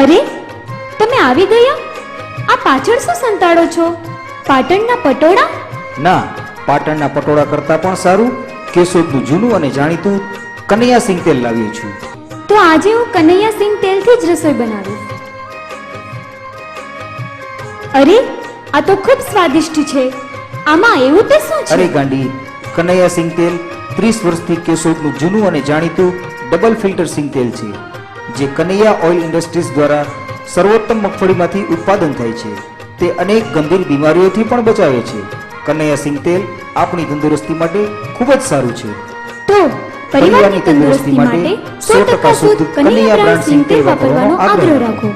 અરે, તમે આવી ગયા? આ પાછળ શું સંતાડો છો? પાટણના પટોળા? ના, પાટણના પટોળા કરતાં પણ સારું કેશોદનું જૂનું અને જાણીતું કનૈયા સિંગ તેલ લાવ્યો છું. તો આજે હું કનૈયા સિંગ તેલથી જ રસોઈ બનાવીશ. અરે, આ તો ખૂબ સ્વાદિષ્ટ છે. આમાં એવું તે શું છે? અરે ગાંડી, કનૈયા સિંગ તેલ 30 વર્ષથી કેશોદનું જૂનું અને જાણીતું ડબલ ફિલ્ટર સિંગ તેલ છે, જે કનૈયા ઓઇલ ઇન્ડસ્ટ્રીઝ દ્વારા સર્વોત્તમ મગફળીમાંથી ઉત્પાદન થાય છે. તે અનેક ગંભીર બીમારીઓથી પણ બચાવે છે. કનૈયા સિંગ તેલ આપણી તંદુરસ્તી માટે ખૂબ જ સારું છે. તો પરિવારની તંદુરસ્તી માટે 100% શુદ્ધ કનૈયા બ્રાન્ડ સિંગ તેલ વાપરવાનો આગ્રહ રાખો.